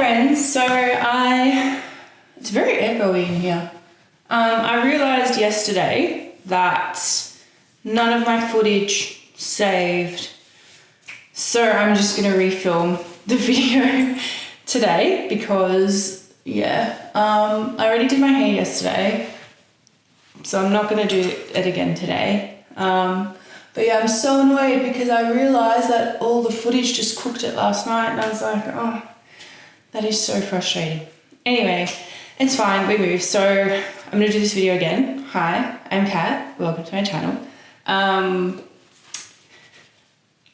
friends, it's very echoey in here. I realised yesterday that none of my footage saved, so I'm just going to refilm the video today because, I already did my hair yesterday, so I'm not going to do it again today. But yeah, I'm so annoyed because I realised that all the footage just cooked it last night and I was like, oh, that is so frustrating. Anyway, it's fine, we moved. So I'm going to do this video again. Hi, I'm Kat. Welcome to my channel.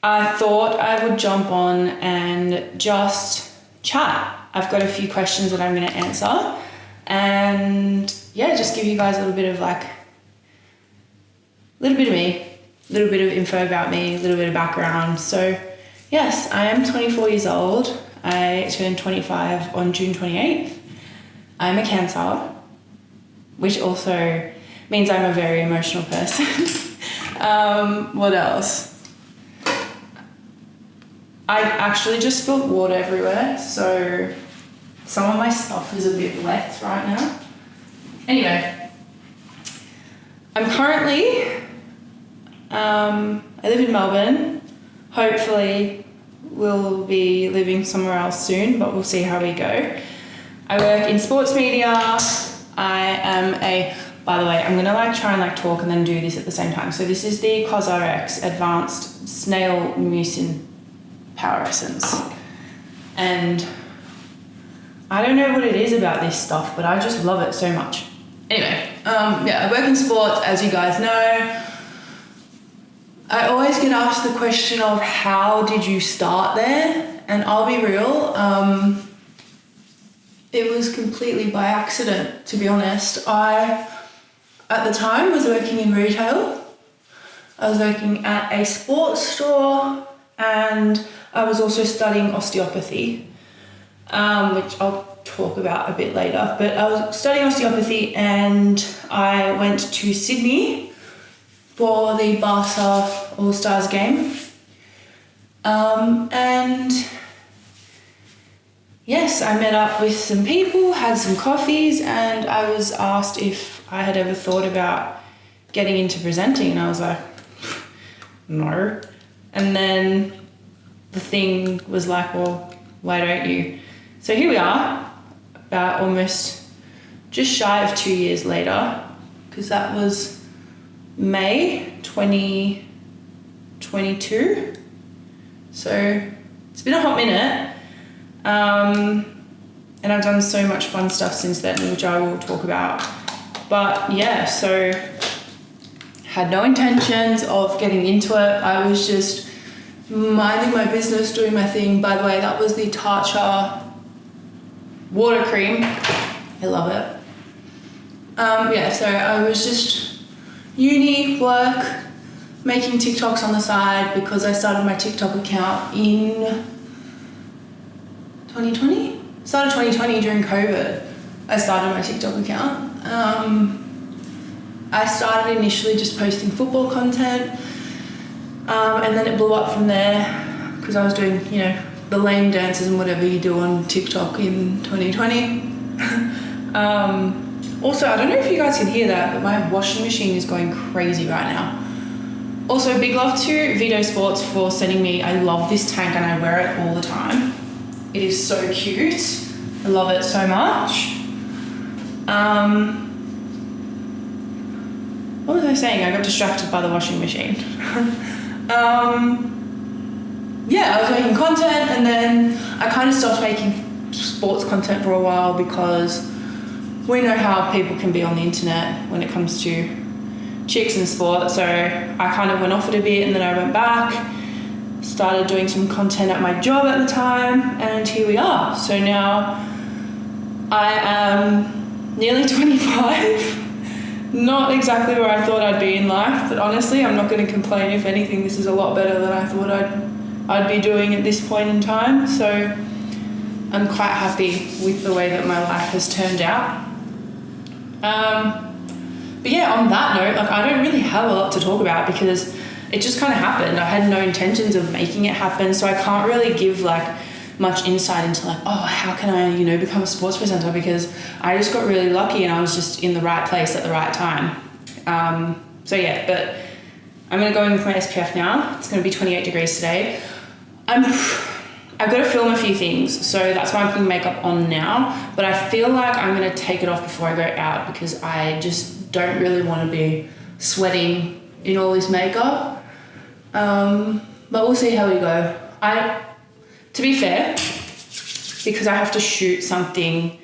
I thought I would jump on and just chat. I've got a few questions that I'm going to answer and yeah, just give you guys a little bit of me. A little bit of info about me, a little bit of background. So yes, I am 24 years old. I turned 25 on June 28th. I'm a Cancer, which also means I'm a very emotional person. What else? I actually just spilled water everywhere, so some of my stuff is a bit wet right now. Anyway, I'm currently I live in Melbourne. Hopefully we'll be living somewhere else soon, but we'll see how we go. I work in sports media. I am by the way, I'm gonna try and talk and then do this at the same time. So this is the CosRx Advanced Snail Mucin Power Essence. And I don't know what it is about this stuff, but I just love it so much. Anyway, I work in sports, as you guys know. I always get asked the question of how did you start there? And I'll be real, it was completely by accident, to be honest. I, at the time, was working in retail. I was working at a sports store and I was also studying osteopathy, which I'll talk about a bit later. But I was studying osteopathy and I went to Sydney for the Barca All-Stars game. And yes, I met up with some people, had some coffees, and I was asked if I had ever thought about getting into presenting, and I was like, no. And then the thing was like, well, why don't you? So here we are, about almost just shy of 2 years later, because that was May 2022. So it's been a hot minute. And I've done so much fun stuff since then, which I will talk about. But yeah, so had no intentions of getting into it. I was just minding my business, doing my thing. By the way, that was the Tatcha water cream. I love it. So I was just uni, work, making TikToks on the side because I started my TikTok account in 2020? Started 2020 during COVID. I started my TikTok account. I started initially just posting football content and then it blew up from there because I was doing, the lame dances and whatever you do on TikTok in 2020. Also, I don't know if you guys can hear that, but my washing machine is going crazy right now. Also, big love to Vito Sports for sending me, I love this tank and I wear it all the time. It is so cute. I love it so much. What was I saying? I got distracted by the washing machine. I was making content and then I kind of stopped making sports content for a while because we know how people can be on the internet when it comes to chicks and sport. So I kind of went off it a bit and then I went back, started doing some content at my job at the time, and here we are. So now I am nearly 25. Not exactly where I thought I'd be in life, but honestly, I'm not going to complain. If anything, this is a lot better than I thought I'd be doing at this point in time. So I'm quite happy with the way that my life has turned out. But yeah, on that note, I don't really have a lot to talk about because it just kind of happened. I had no intentions of making it happen, so I can't really give much insight into like, oh, how can I, you know, become a sports presenter, because I just got really lucky and I was just in the right place at the right time. So yeah, but I'm going to go in with my SPF now. It's going to be 28 degrees today. I've got to film a few things, so that's why I'm putting makeup on now, but I feel like I'm going to take it off before I go out because I just don't really want to be sweating in all this makeup. But we'll see how we go. To be fair, because I have to shoot something,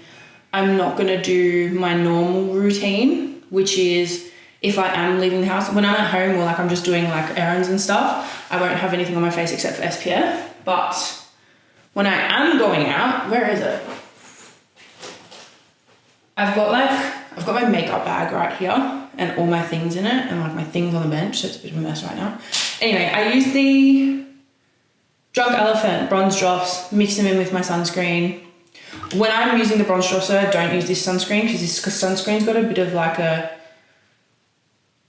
I'm not going to do my normal routine, which is if I am leaving the house. When I'm at home or like I'm just doing like errands and stuff, I won't have anything on my face except for SPF. But when I am going out, where is it? I've got my makeup bag right here and all my things in it and like my things on the bench, so it's a bit of a mess right now. Anyway, I use the Drunk Elephant bronze drops, mix them in with my sunscreen. When I'm using the bronze drops though, I don't use this sunscreen because this sunscreen's got a bit of like a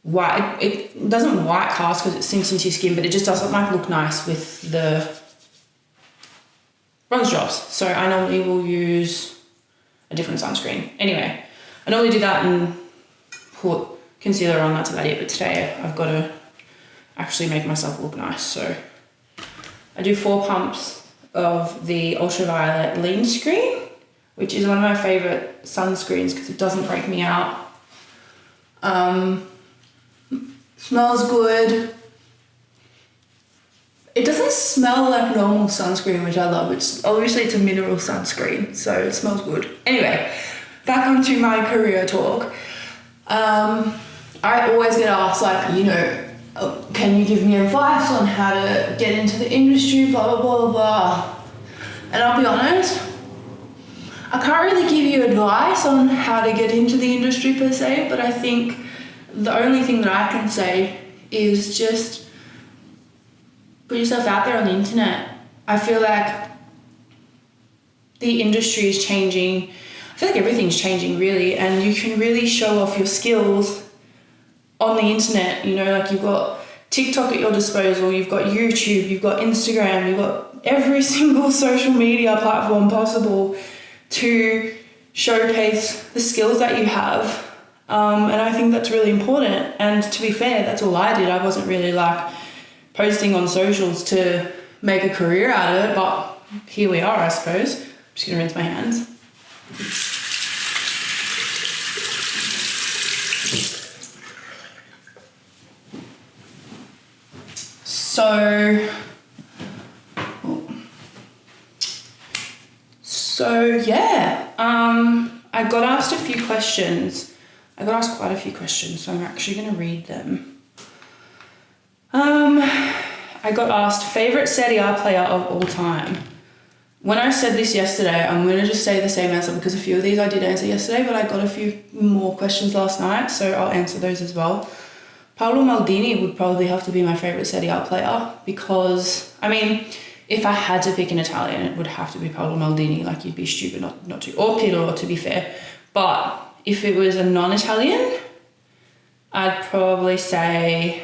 white, it doesn't white cast because it sinks into your skin, but it just doesn't like look nice with the bronze drops. So I normally will use a different sunscreen. Anyway, I normally do that and put concealer on, that's about it. But today I've got to actually make myself look nice. So I do 4 pumps of the ultraviolet lean screen, which is one of my favorite sunscreens because it doesn't break me out. Smells good. It doesn't smell like normal sunscreen, which I love. It's a mineral sunscreen, so it smells good. Anyway, back onto my career talk. I always get asked, like, you know, can you give me advice on how to get into the industry, blah, blah, blah, blah. And I'll be honest, I can't really give you advice on how to get into the industry per se, but I think the only thing that I can say is just put yourself out there on the internet. I feel like the industry is changing. I feel like everything's changing really, and you can really show off your skills on the internet. You know, like you've got TikTok at your disposal, you've got YouTube, you've got Instagram, you've got every single social media platform possible to showcase the skills that you have. And I think that's really important. And to be fair, that's all I did. I wasn't really like posting on socials to make a career out of it, but here we are, I suppose. I'm just gonna rinse my hands. So yeah, I got asked a few questions. I got asked quite a few questions, so I'm actually going to read them. I got asked favourite Serie A player of all time. When I said this yesterday, I'm going to just say the same answer because a few of these I did answer yesterday, but I got a few more questions last night, so I'll answer those as well. Paolo Maldini would probably have to be my favourite Serie A player because, I mean, if I had to pick an Italian, it would have to be Paolo Maldini. Like, you'd be stupid not to. Or Pirlo, to be fair. But if it was a non-Italian, I'd probably say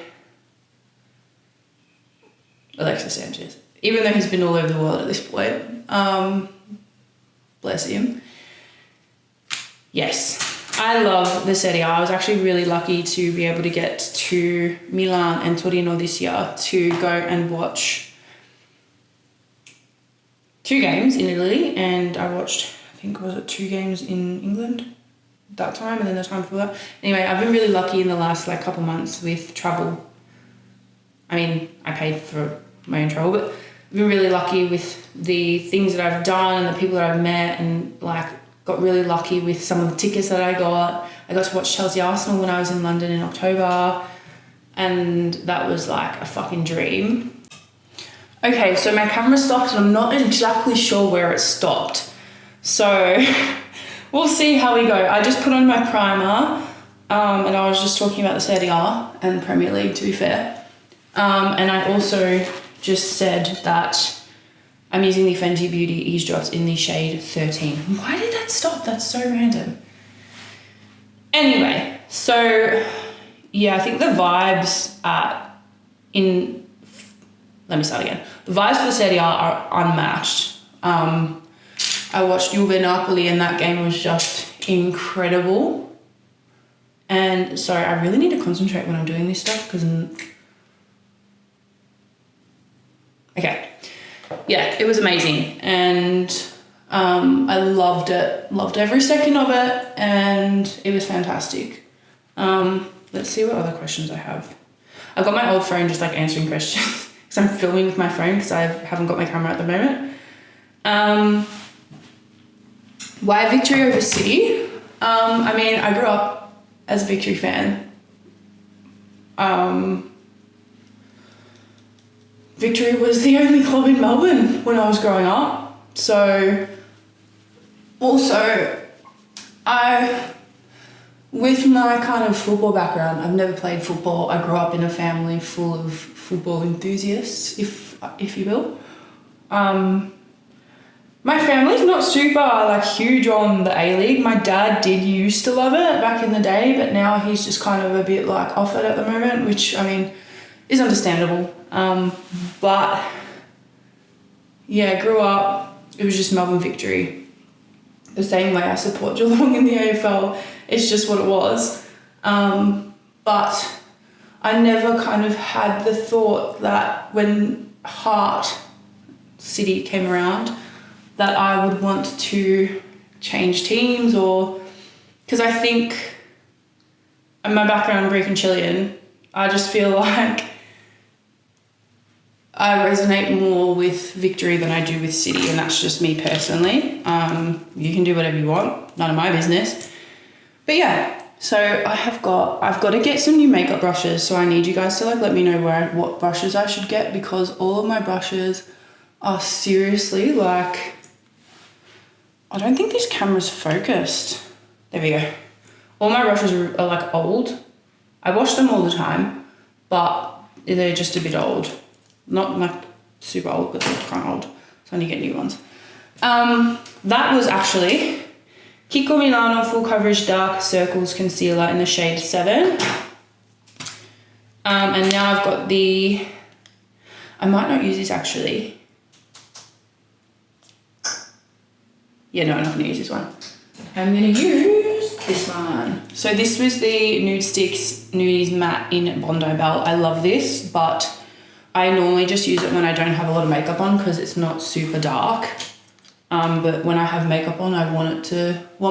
Alexis Sanchez. Even though he's been all over the world at this point. Bless him. Yes. I love the Serie A. I was actually really lucky to be able to get to Milan and Torino this year to go and watch 2 games in Italy, and I watched, I think, was it 2 games in England that time, and then the time before that. Anyway, I've been really lucky in the last like couple months with travel. I mean, I paid for my own travel, but I've been really lucky with the things that I've done and the people that I've met, and like got really lucky with some of the tickets that I got. I got to watch Chelsea Arsenal when I was in London in October, and that was like a fucking dream. Okay, so my camera stopped and I'm not exactly sure where it stopped. So we'll see how we go. I just put on my primer, and I was just talking about the Serie A and Premier League, to be fair. And I also just said that I'm using the Fenty Beauty Ease Drops in the shade 13. Why did that stop? That's so random. Anyway, so yeah, I think the vibes let me start again. The vibes for the Serie A are unmatched. I watched Juve Napoli and that game was just incredible. And sorry, I really need to concentrate when I'm doing this stuff because okay. Yeah, it was amazing. And I loved it. Loved every second of it. And it was fantastic. Let's see what other questions I have. I've got my old phone just like answering questions because I'm filming with my phone because I haven't got my camera at the moment. Why Victory over City? I mean, I grew up as a Victory fan. Victory was the only club in Melbourne when I was growing up. So, also, with my kind of football background, I've never played football. I grew up in a family full of football enthusiasts, if you will. My family's not super like huge on the A-League. My dad did used to love it back in the day, but now he's just kind of a bit like off it at the moment, which I mean is understandable. But yeah, grew up, it was just Melbourne Victory. The same way I support Geelong in the AFL, it's just what it was. But I never kind of had the thought that when Heart City came around, that I would want to change teams or... Because I think, in my background, Greek and Chilean, I just feel like I resonate more with Victory than I do with City, and that's just me personally. You can do whatever you want, none of my business. But yeah, so I've got to get some new makeup brushes, so I need you guys to like let me know what brushes I should get, because all of my brushes are seriously like... I don't think this camera's focused. There we go. All my brushes are like old. I wash them all the time, but they're just a bit old. Not like super old, but they're kind of old. So I need to get new ones. That was actually Kiko Milano Full Coverage Dark Circles Concealer in the shade 7. And now I've got the... I might not use this actually. Yeah, no, I'm not going to use this one. I'm going to use this one. So this was the Nude Sticks Nudies Matte in Bondi Bell. I love this, but I normally just use it when I don't have a lot of makeup on because it's not super dark. But when I have makeup on, I want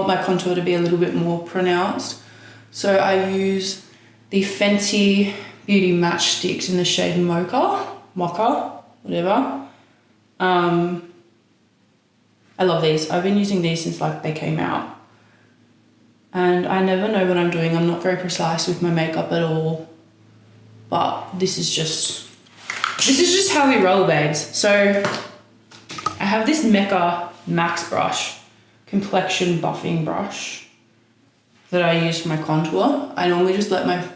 my contour to be a little bit more pronounced. So I use the Fenty Beauty Match Sticks in the shade Mocha, whatever. I love these. I've been using these since like they came out. And I never know what I'm doing. I'm not very precise with my makeup at all. But this is just how we roll, babes. So I have this Mecca Max brush, complexion buffing brush that I use for my contour. I normally just let my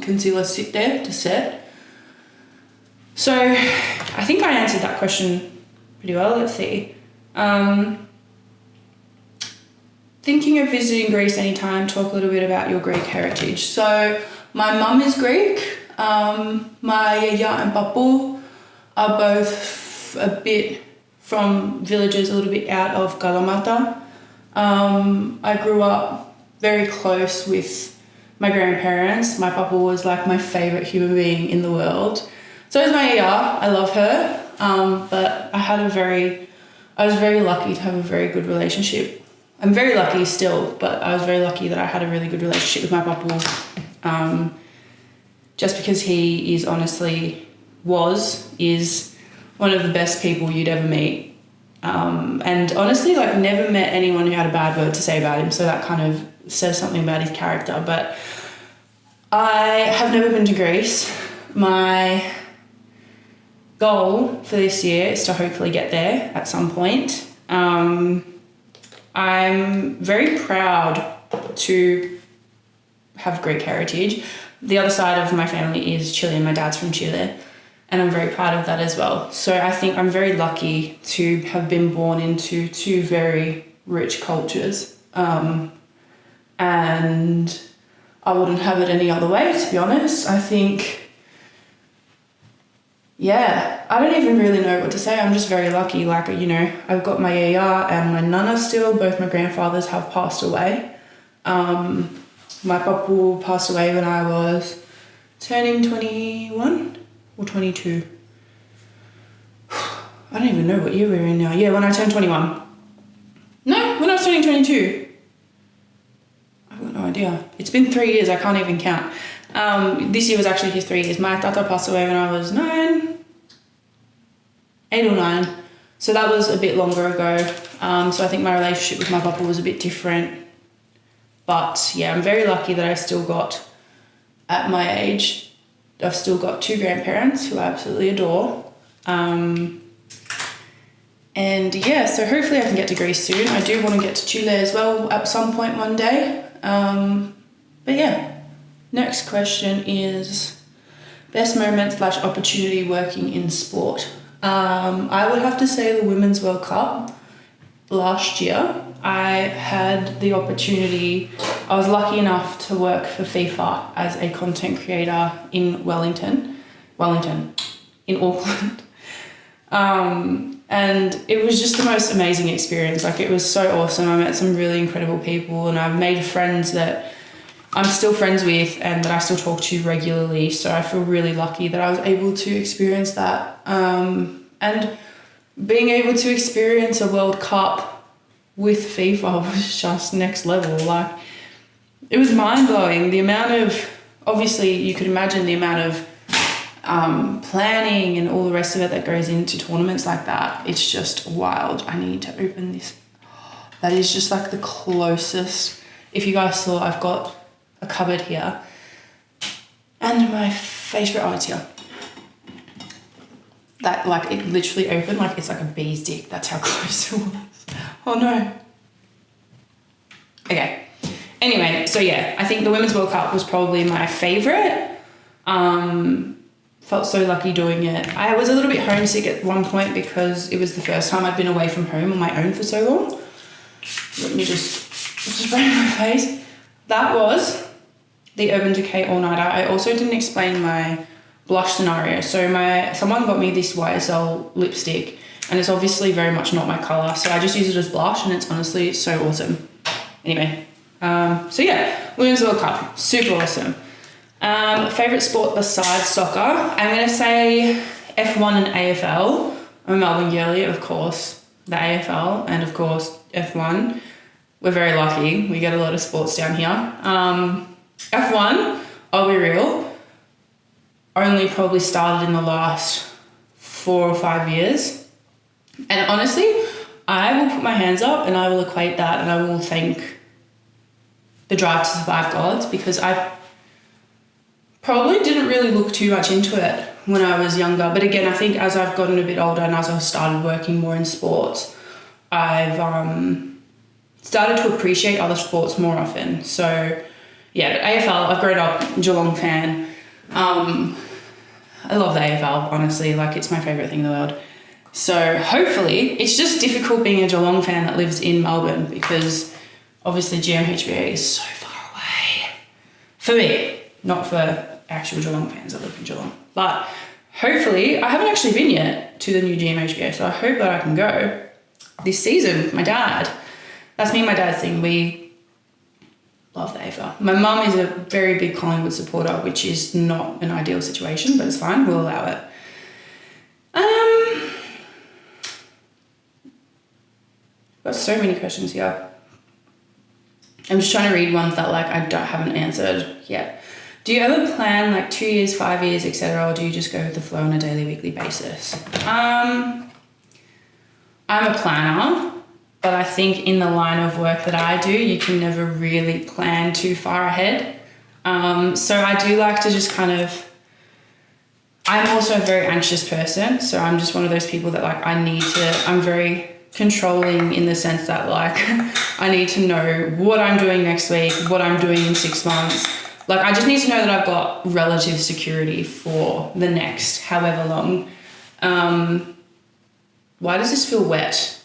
concealer sit there to set. So I think I answered that question pretty well. Let's see. Thinking of visiting Greece anytime, talk a little bit about your Greek heritage. So my mum is Greek. My yaya and papu are both a bit from villages a little bit out of Kalamata. I grew up very close with my grandparents. My papu was like my favourite human being in the world. So is my yaya. I love her. But I was very lucky to have a very good relationship. I'm very lucky still, but I was very lucky that I had a really good relationship with my papu. Just because he is one of the best people you'd ever meet. And honestly, like never met anyone who had a bad word to say about him. So that kind of says something about his character. But I have never been to Greece. My goal for this year is to hopefully get there at some point. I'm very proud to have Greek heritage. The other side of my family is Chilean. My dad's from Chile, and I'm very proud of that as well. So I think I'm very lucky to have been born into two very rich cultures. And I wouldn't have it any other way, to be honest. I think yeah, I don't even really know what to say. I'm just very lucky. Like, you know, I've got my yaya and my nana still. Both my grandfathers have passed away. My papu passed away when I was turning 21 or 22. I don't even know what year we're in now. Yeah, when I turned 21. No, when I was turning 22. I've got no idea. It's been 3 years, I can't even count. This year was actually his 3 years. My tata passed away when I was 8 or 9. So that was a bit longer ago. So I think my relationship with my papa was a bit different. But yeah, I'm very lucky that I still got, at my age, I've still got 2 grandparents who I absolutely adore. And yeah, so hopefully I can get to Greece soon. I do want to get to Chile as well at some point one day. But yeah, next question is best moment / opportunity working in sport. I would have to say the Women's World Cup last year. I had the opportunity, I was lucky enough to work for FIFA as a content creator in Wellington, in Auckland. And it was just the most amazing experience. Like, it was so awesome. I met some really incredible people and I've made friends that I'm still friends with and that I still talk to regularly. So I feel really lucky that I was able to experience that. And being able to experience a World Cup with FIFA was just next level. Like, it was mind-blowing. The amount of, obviously you could imagine the amount of planning and all the rest of it that goes into tournaments like that. It's just wild. I need to open this. That is just like the closest. If you guys saw, I've got a cupboard here and my favorite, oh, it's here. That, like, it literally opened like it's like a bee's dick. That's how close it was. Oh no. Okay. Anyway, so yeah, I think the Women's World Cup was probably my favorite. Felt so lucky doing it. I was a little bit homesick at one point because it was the first time I'd been away from home on my own for so long. Let me just spray my face. That was the Urban Decay all-nighter. I also didn't explain my blush scenario. So someone got me this YSL lipstick and it's obviously very much not my colour. So I just use it as blush and it's honestly so awesome. Anyway, so yeah, Women's World Cup, super awesome. Favourite sport besides soccer? I'm going to say F1 and AFL. I'm a Melbourne girlie, of course. The AFL and, of course, F1. We're very lucky. We get a lot of sports down here. F1, I'll be real, only probably started in the last 4 or 5 years. And honestly, I will put my hands up and I will equate that and I will thank the Drive to Survive gods because I probably didn't really look too much into it when I was younger. But again, I think as I've gotten a bit older and as I've started working more in sports, I've started to appreciate other sports more often. So yeah, but AFL, I've grown up Geelong fan. I love the AFL, honestly. Like, it's my favourite thing in the world. So hopefully, it's just difficult being a Geelong fan that lives in Melbourne because obviously GMHBA is so far away. For me. Not for actual Geelong fans that live in Geelong. But hopefully, I haven't actually been yet to the new GMHBA, so I hope that I can go this season with my dad. That's me and my dad's thing. We love the AFL. My mum is a very big Collingwood supporter, which is not an ideal situation, but it's fine. We'll allow it. Got so many questions here. I'm just trying to read ones that, like, haven't answered yet. Do you ever plan like 2 years, 5 years, etc., or do you just go with the flow on a daily, weekly basis? I'm a planner, but I think in the line of work that I do, you can never really plan too far ahead. So I do like to just kind of, I'm also a very anxious person, so I'm just one of those people that, like, I'm very controlling in the sense that, like, I need to know what I'm doing next week, what I'm doing in 6 months. Like, I just need to know that I've got relative security for the next however long. Why does this feel wet?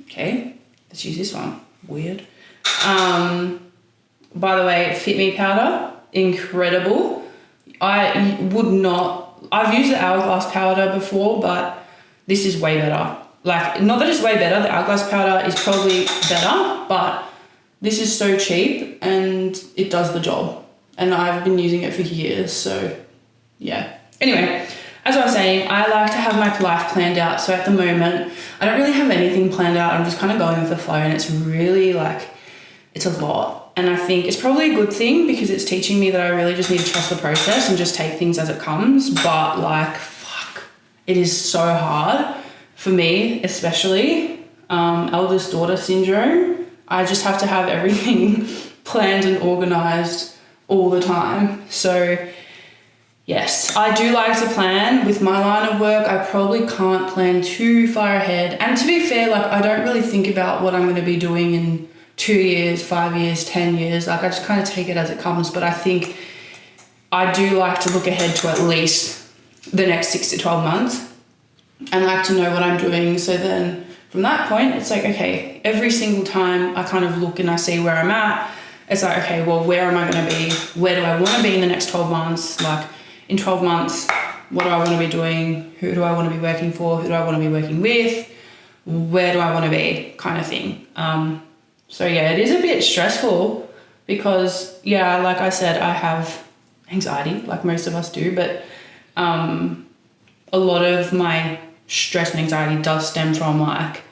Okay, let's use this one. Weird. By the way, Fit Me powder, incredible. I would not, I've used the Hourglass powder before, but this is way better. Like, not that it's way better, the Hourglass powder is probably better, but this is so cheap and it does the job. And I've been using it for years, so yeah. Anyway, as I was saying, I like to have my life planned out. So at the moment, I don't really have anything planned out. I'm just kind of going with the flow, and it's really like, it's a lot. And I think it's probably a good thing because it's teaching me that I really just need to trust the process and just take things as it comes. But like, fuck, it is so hard for me, especially eldest daughter syndrome. I just have to have everything planned and organized all the time. So yes, I do like to plan. With my line of work, I probably can't plan too far ahead. And to be fair, like, I don't really think about what I'm going to be doing in 2 years, 5 years, 10 years. Like, I just kind of take it as it comes. But I think I do like to look ahead to at least the next 6 to 12 months and like to know what I'm doing. So then from that point, it's like, okay, every single time I kind of look and I see where I'm at, it's like, okay, well, where am I going to be? Where do I want to be in the next 12 months? Like, in 12 months, what do I want to be doing? Who do I want to be working for? Who do I want to be working with? Where do I want to be? Kind of thing. So yeah, it is a bit stressful because, yeah, like I said, I have anxiety, like most of us do, but a lot of my stress and anxiety does stem from like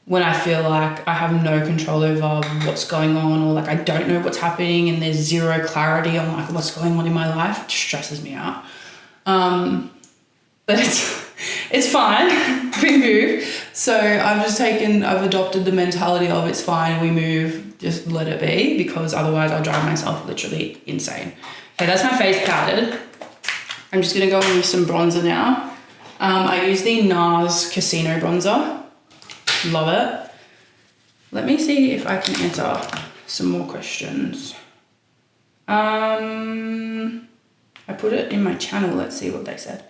when I feel like I have no control over what's going on, or like I don't know what's happening and there's zero clarity on like what's going on in my life. It stresses me out. But it's fine. We move. So I've adopted the mentality of it's fine, we move, just let it be, because otherwise I'll drive myself literally insane. Okay, that's my face powdered. I'm just gonna go in with some bronzer now. I use the NARS Casino bronzer. Love it. Let me see if I can answer some more questions. I put it in my channel. Let's see what they said.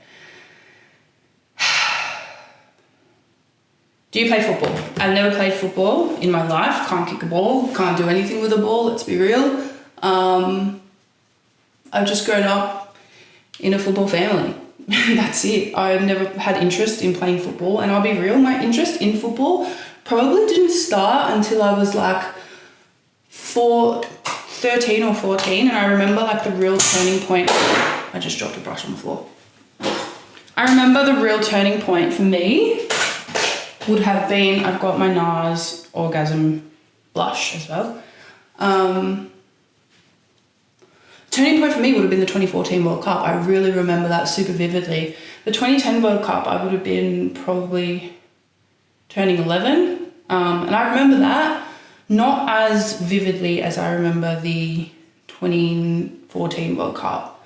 Do you play football? I've never played football in my life. Can't kick a ball. Can't do anything with a ball. Let's be real. I've just grown up in a football family. That's it. I've never had interest in playing football, and I'll be real, my interest in football probably didn't start until I was like 13 or 14, and I remember like the real turning point. I just dropped a brush on the floor. I remember the real turning point for me would have been, I've got my NARS Orgasm blush as well. Turning point for me would have been the 2014 World Cup. I really remember that super vividly. The 2010 World Cup, I would have been probably turning 11. And I remember that not as vividly as I remember the 2014 World Cup.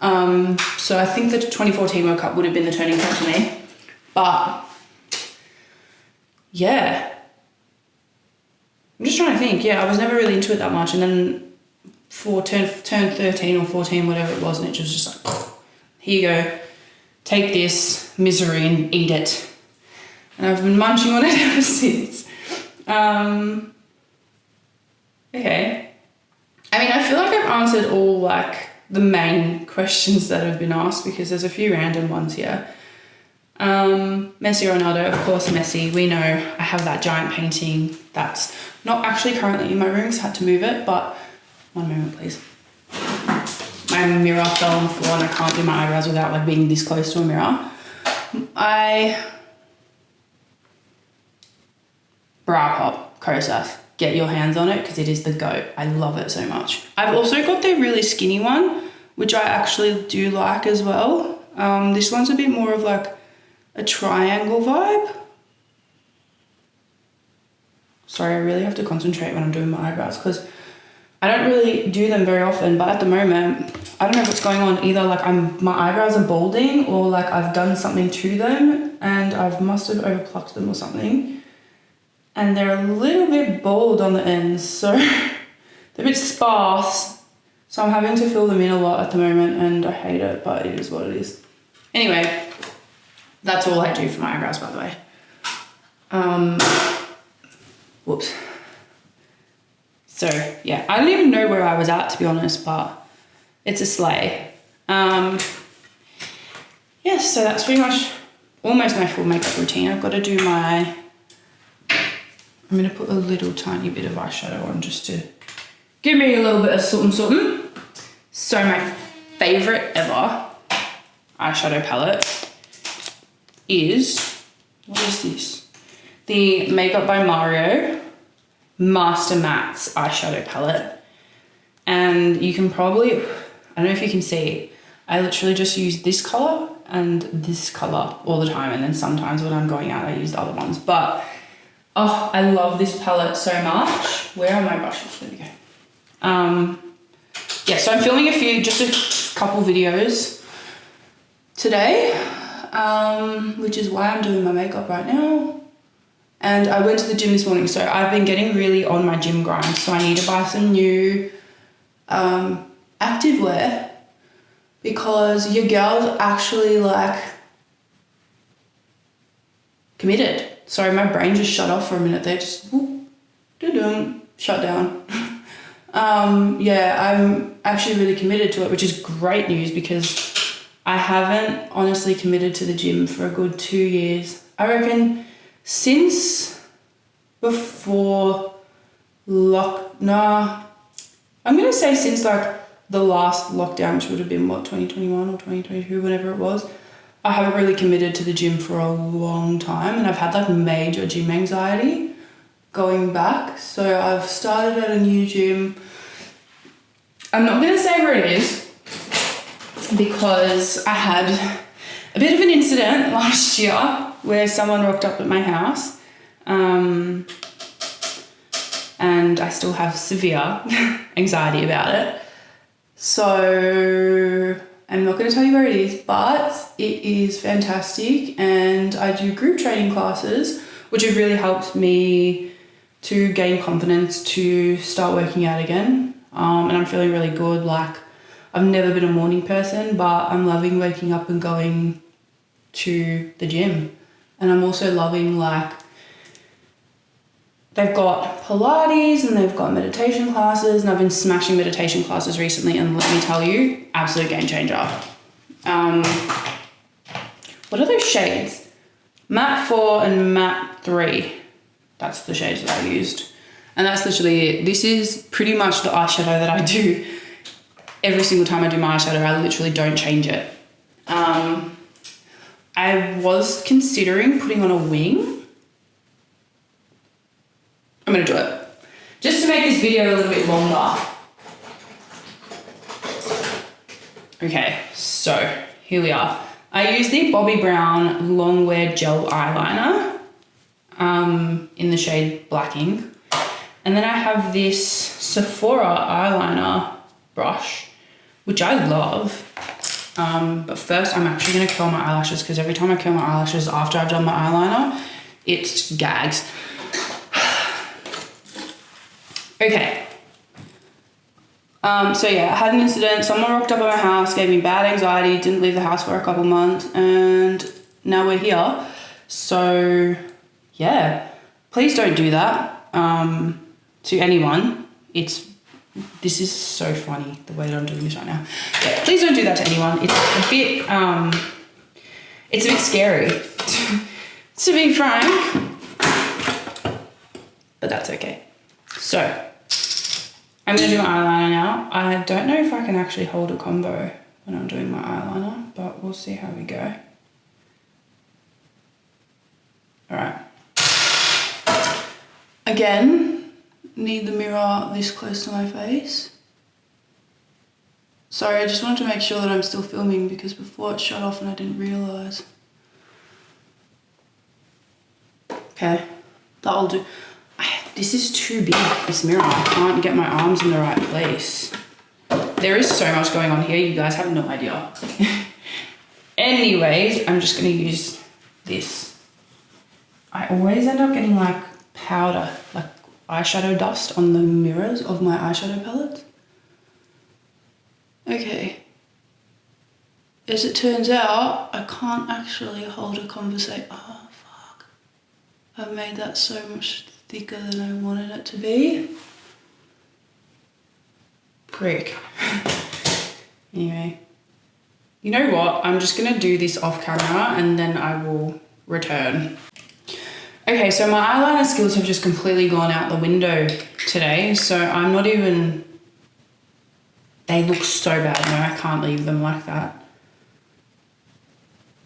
So I think the 2014 World Cup would have been the turning point for me. But yeah, I'm just trying to think. Yeah, I was never really into it that much. And then turned 13 or 14, whatever it was, and it was just like, here you go, take this misery and eat it. And I've been munching on it ever since. Okay. I mean, I feel like I've answered all like the main questions that have been asked, because there's a few random ones here. Messi or Ronaldo, of course Messi. We know I have that giant painting that's not actually currently in my room, so I had to move it, but one moment, please. My mirror fell on the floor and I can't do my eyebrows without like being this close to a mirror. Bra Pop, Kosas. Get your hands on it because it is the GOAT. I love it so much. I've also got the really skinny one, which I actually do like as well. This one's a bit more of like a triangle vibe. Sorry, I really have to concentrate when I'm doing my eyebrows because I don't really do them very often, but at the moment, I don't know what's going on. Either like my eyebrows are balding, or like I've done something to them and I must have overplucked them or something. And they're a little bit bald on the ends, so they're a bit sparse. So I'm having to fill them in a lot at the moment and I hate it, but it is what it is. Anyway, that's all I do for my eyebrows, by the way. Whoops. So yeah, I don't even know where I was at, to be honest, but it's a sleigh. Yeah, so that's pretty much almost my full makeup routine. I've got to do my, I'm going to put a little tiny bit of eyeshadow on just to give me a little bit of something something. So my favourite ever eyeshadow palette is, what is this? The Makeup by Mario Master Mattes eyeshadow palette. And you can probably, I don't know if you can see, I literally just use this colour and this colour all the time, and then sometimes when I'm going out I use the other ones. But oh, I love this palette so much. Where are my brushes? There we go. Yeah, so I'm filming just a couple videos today, which is why I'm doing my makeup right now. And I went to the gym this morning, so I've been getting really on my gym grind, so I need to buy some new activewear, because your girl's actually like committed. Sorry, my brain just shut off for a minute there, just whoop, shut down. Yeah, I'm actually really committed to it, which is great news, because I haven't honestly committed to the gym for a good 2 years. I reckon since before I'm gonna say since like the last lockdown, which would have been what, 2021 or 2022, whatever it was. I haven't really committed to the gym for a long time, and I've had like major gym anxiety going back. So I've started at a new gym. I'm not gonna say where it is, because I had a bit of an incident last year where someone rocked up at my house, and I still have severe anxiety about it. So I'm not going to tell you where it is, but it is fantastic, and I do group training classes, which have really helped me to gain confidence to start working out again. And I'm feeling really good. Like, I've never been a morning person, but I'm loving waking up and going to the gym. And I'm also loving, like, they've got Pilates and they've got meditation classes, and I've been smashing meditation classes recently, and let me tell you, absolute game changer. What are those shades? Matte 4 and Matte 3. That's the shades that I used. And that's literally it. This is pretty much the eyeshadow that I do every single time I do my eyeshadow. I literally don't change it. I was considering putting on a wing. I'm gonna do it. Just to make this video a little bit longer. Okay, so here we are. I use the Bobbi Brown Longwear Gel Eyeliner in the shade Black Ink. And then I have this Sephora eyeliner brush, which I love. But first I'm actually gonna curl my eyelashes, because every time I curl my eyelashes after I've done my eyeliner, it's gags. Okay. So yeah, I had an incident. Someone rocked up at my house, gave me bad anxiety, didn't leave the house for a couple months, and now we're here. So yeah, please don't do that to anyone. This is so funny, the way that I'm doing this right now. Yeah, please don't do that to anyone. It's a bit scary, to be frank, but that's okay. So I'm going to do my eyeliner now. I don't know if I can actually hold a combo when I'm doing my eyeliner, but we'll see how we go. All right. Again, need the mirror this close to my face. Sorry, I just wanted to make sure that I'm still filming, because before it shut off and I didn't realise. Okay, that'll do. This is too big, this mirror. I can't get my arms in the right place. There is so much going on here, you guys have no idea. Anyways, I'm just gonna use this. I always end up getting like powder, like eyeshadow dust on the mirrors of my eyeshadow palettes. Okay. As it turns out, I can't actually hold a conversation. Oh, fuck. I've made that so much thicker than I wanted it to be. Prick. Anyway, You know what? I'm just gonna do this off camera and then I will return. Okay, so my eyeliner skills have just completely gone out the window today. So I'm not even, they look so bad. No, I can't leave them like that.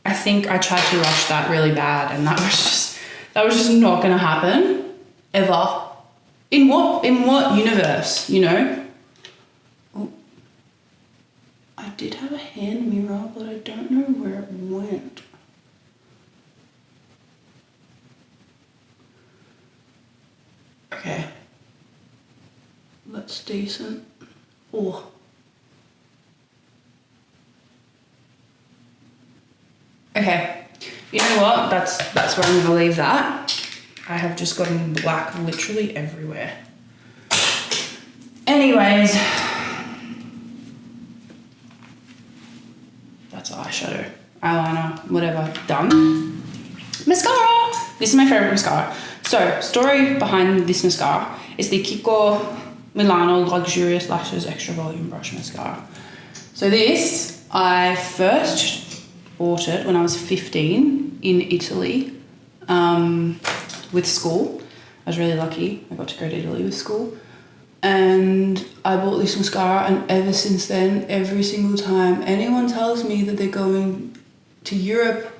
I think I tried to rush that really bad and that was just not gonna happen ever. In what universe, you know? Oh, I did have a hand mirror, but I don't know where it went. Okay. That's decent. Oh. Okay, you know what? That's where I'm gonna leave that. I have just gotten black literally everywhere. Anyways, that's eyeshadow, eyeliner, whatever, done. Mascara! This is my favorite mascara. So, story behind this mascara is the Kiko Milano Luxurious Lashes Extra Volume Brush Mascara. So this, I first bought it when I was 15 in Italy with school. I was really lucky. I got to go to Italy with school. And I bought this mascara, and ever since then, every single time anyone tells me that they're going to Europe,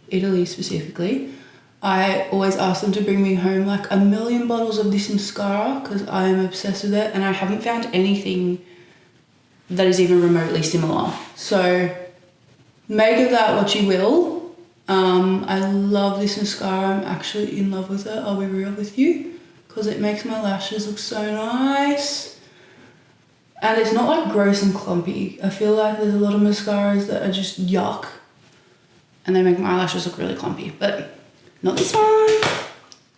Italy specifically, I always ask them to bring me home like 1,000,000 bottles of this mascara because I am obsessed with it, and I haven't found anything that is even remotely similar. So make of that what you will. I love this mascara. I'm actually in love with it, I'll be real with you, because it makes my lashes look so nice. And it's not like gross and clumpy. I feel like there's a lot of mascaras that are just yuck and they make my eyelashes look really clumpy, but not this one.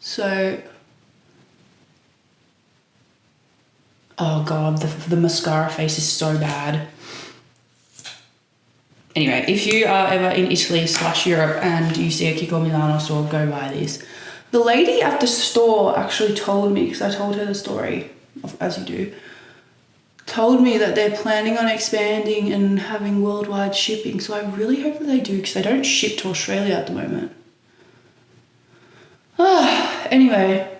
So, oh god, the mascara face is so bad. Anyway, if you are ever in Italy / Europe and you see a Kiko Milano store, go buy this. The lady at the store actually told me, because I told her the story, as you do, told me that they're planning on expanding and having worldwide shipping. So I really hope that they do, because they don't ship to Australia at the moment. Anyway,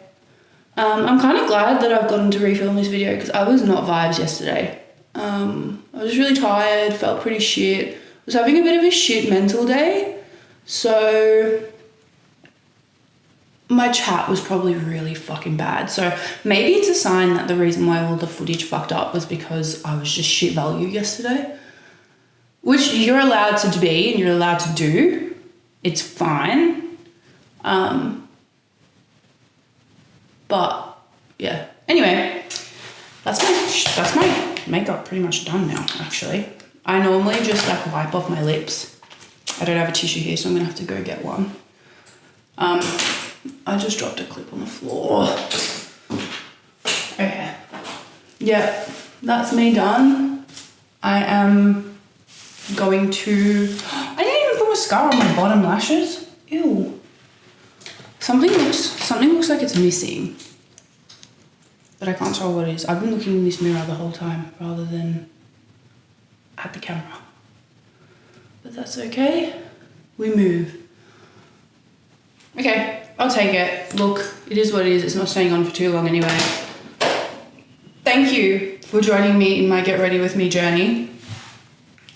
I'm kind of glad that I've gotten to refilm this video because I was not vibes yesterday. I was really tired, felt pretty shit. Was having a bit of a shit mental day. So my chat was probably really fucking bad. So maybe it's a sign that the reason why all the footage fucked up was because I was just shit value yesterday. Which you're allowed to be and you're allowed to do. It's fine. But yeah. Anyway, that's my makeup pretty much done now, actually. I normally just like wipe off my lips. I don't have a tissue here, so I'm gonna have to go get one. I just dropped a clip on the floor. Okay. Yeah, that's me done. I am going to, I didn't even put mascara on my bottom lashes. Ew. Something looks like it's missing. But I can't tell what it is. I've been looking in this mirror the whole time rather than at the camera. But that's okay. We move. Okay, I'll take it. Look, it is what it is. It's not staying on for too long anyway. Thank you for joining me in my Get Ready With Me journey.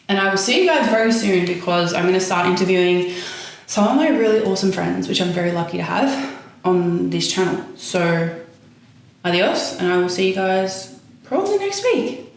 And I will see you guys very soon because I'm going to start interviewing some of my really awesome friends, which I'm very lucky to have on this channel. So adios, and I will see you guys probably next week.